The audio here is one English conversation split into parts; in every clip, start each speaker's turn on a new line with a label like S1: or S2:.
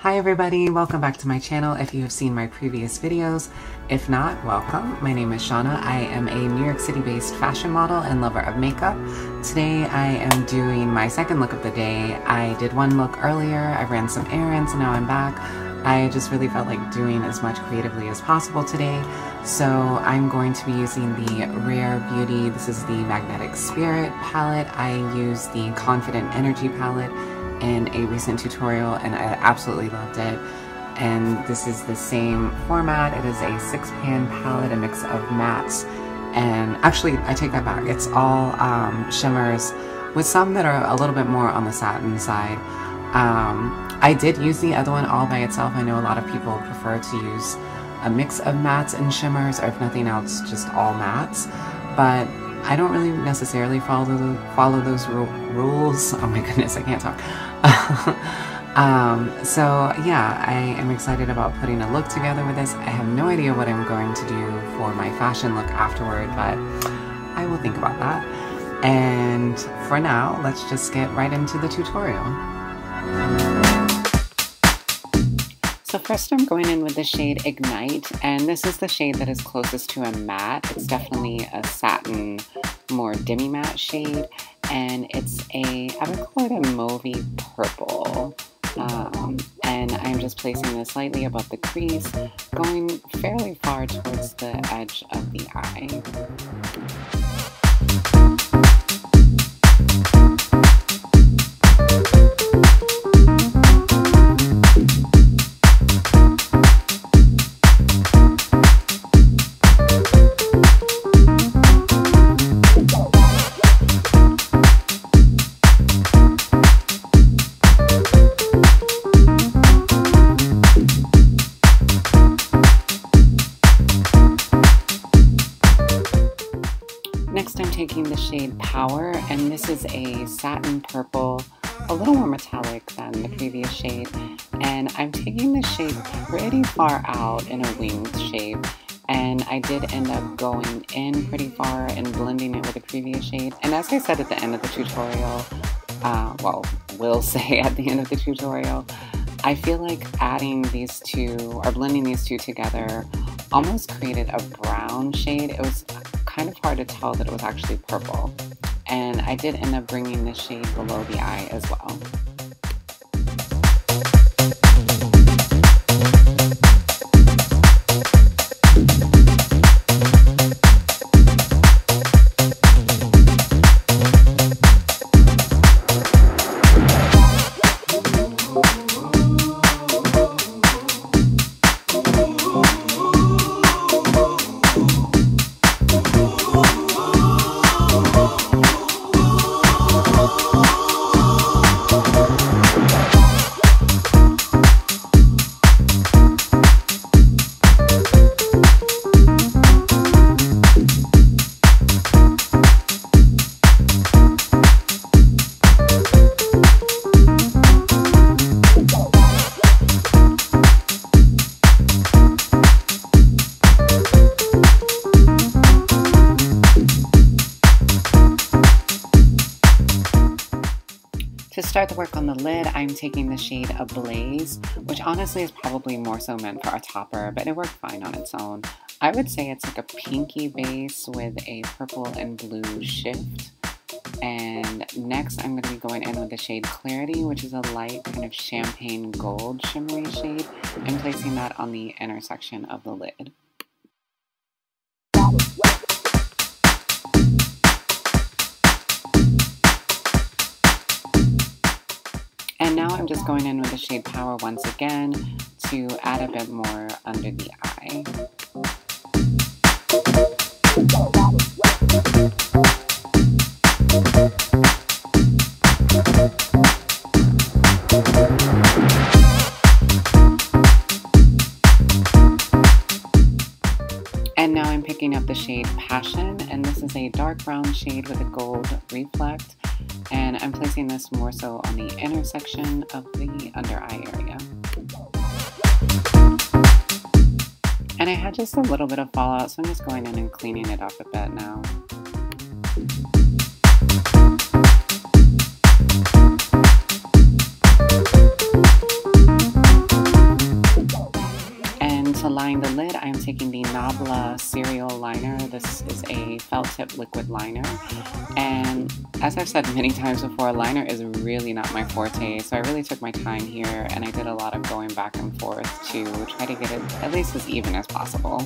S1: Hi everybody, welcome back to my channel if you have seen my previous videos. If not, welcome. My name is Shauna. I am a New York City based fashion model and lover of makeup. Today I am doing my second look of the day. I did one look earlier, I ran some errands, and now I'm back. I just really felt like doing as much creatively as possible today. So I'm going to be using the Rare Beauty, this is the Magnetic Spirit palette. I use the Confident Energy palette in a recent tutorial and I absolutely loved it. And this is the same format. It is a 6-pan palette, a mix of mattes, and actually I take that back. It's all shimmers with some that are a little bit more on the satin side. I did use the other one all by itself. I know a lot of people prefer to use a mix of mattes and shimmers, or if nothing else, just all mattes. But I don't really necessarily follow those rules. Oh my goodness, I can't talk. So yeah, I am excited about putting a look together with this. I have no idea what I'm going to do for my fashion look afterward, but I will think about that. And for now, let's just get right into the tutorial. So first I'm going in with the shade Ignite, and this is the shade that is closest to a matte. It's definitely a satin, more demi-matte shade, and it's I would call it a mauvey purple. And I'm just placing this slightly above the crease, going fairly far towards the edge of the eye. Next I'm taking the shade Power, and this is a satin purple, a little more metallic than the previous shade, and I'm taking the shade pretty far out in a winged shape, and I did end up going in pretty far and blending it with the previous shade. And as I said at the end of the tutorial, will say at the end of the tutorial, I feel like adding these two, or blending these two together, almost created a brown shade. It was kind of hard to tell that it was actually purple. And I did end up bringing this shade below the eye as well. To start the work on the lid, I'm taking the shade Ablaze, which honestly is probably more so meant for a topper, but it worked fine on its own. I would say it's like a pinky base with a purple and blue shift. And next I'm going to be going in with the shade Clarity, which is a light kind of champagne gold shimmery shade, and placing that on the intersection of the lid. And now I'm just going in with the shade Power once again to add a bit more under the eye. And now I'm picking up the shade Passion, and this is a dark brown shade with a gold reflect. And I'm placing this more so on the intersection of the under eye area. And I had just a little bit of fallout, so I'm just going in and cleaning it up a bit now. line the lid, I am taking the Nabla Cereal Liner. This is a felt tip liquid liner. And as I've said many times before, liner is really not my forte. So I really took my time here and I did a lot of going back and forth to try to get it at least as even as possible.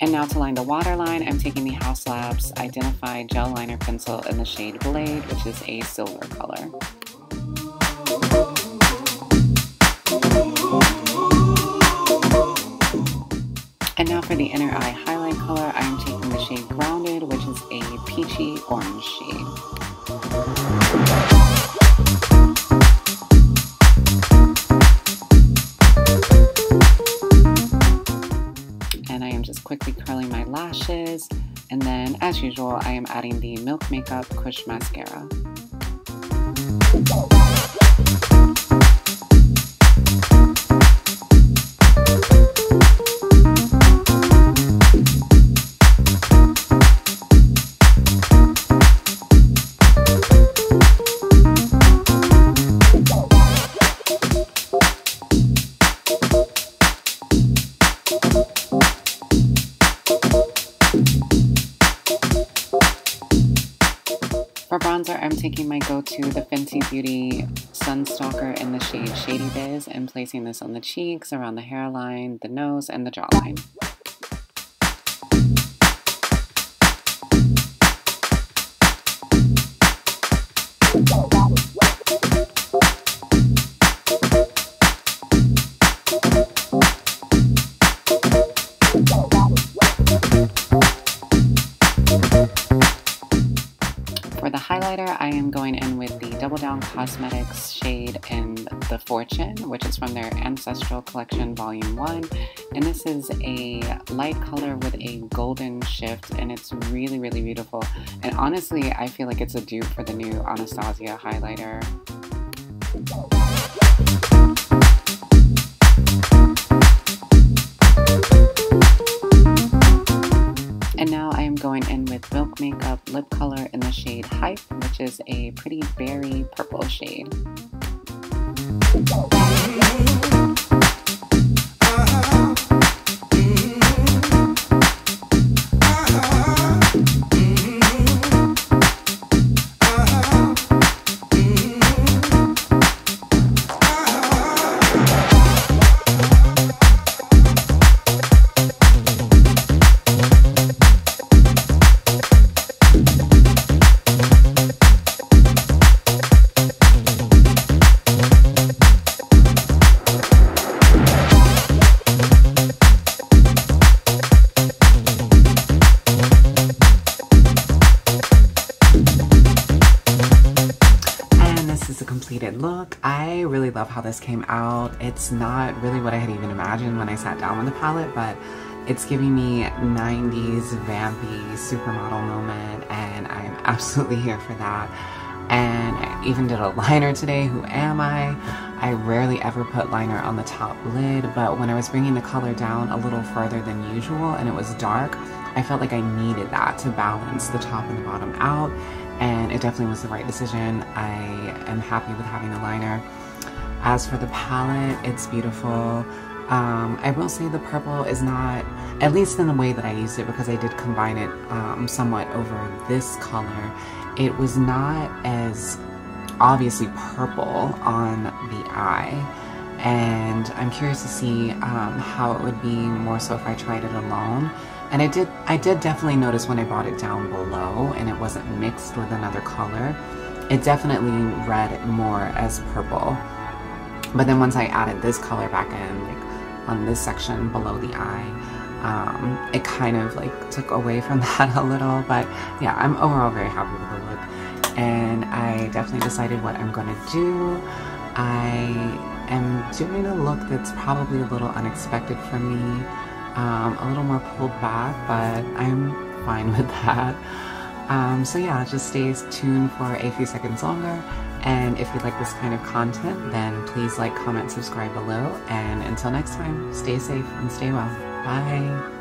S1: And now to line the waterline, I'm taking the Haus Labs Identify Gel Liner Pencil in the shade Blade, which is a silver color. And now for the inner eye highlight color, I am taking the shade Grounded, which is a peachy orange shade. Quickly curling my lashes, and then as usual I am adding the Milk Makeup Kush Mascara. For bronzer, I'm taking my go-to, the Fenty Beauty Sunstalker in the shade Shady Biz, and placing this on the cheeks, around the hairline, the nose, and the jawline. For the highlighter, I am going in with the Double Down Cosmetics shade in The Fortune, which is from their Ancestral Collection Volume 1. And this is a light color with a golden shift, and it's really, really beautiful. And honestly, I feel like it's a dupe for the new Anastasia highlighter. And now I am going in with Milk Makeup lip color in the shade Hype, which is a pretty berry purple shade. Completed look. I really love how this came out. It's not really what I had even imagined when I sat down with the palette, but it's giving me 90s vampy supermodel moment, and I'm absolutely here for that. And I even did a liner today. Who am I? I rarely ever put liner on the top lid, but when I was bringing the color down a little further than usual and it was dark, I felt like I needed that to balance the top and the bottom out, and it definitely was the right decision. I am happy with having the liner. As for the palette, it's beautiful. I will say the purple is not, at least in the way that I used it, because I did combine it somewhat over this color, it was not as obviously purple on the eye, and I'm curious to see how it would be more so if I tried it alone. And I did definitely notice when I brought it down below and it wasn't mixed with another color, it definitely read more as purple. But then once I added this color back in, like on this section below the eye, it kind of like took away from that a little. But yeah, I'm overall very happy with the look, and I definitely decided what I'm gonna do. I am doing a look that's probably a little unexpected for me. A little more pulled back, but I'm fine with that. So yeah, just stay tuned for a few seconds longer. And if you like this kind of content, then please like, comment, subscribe below. And until next time, stay safe and stay well. Bye.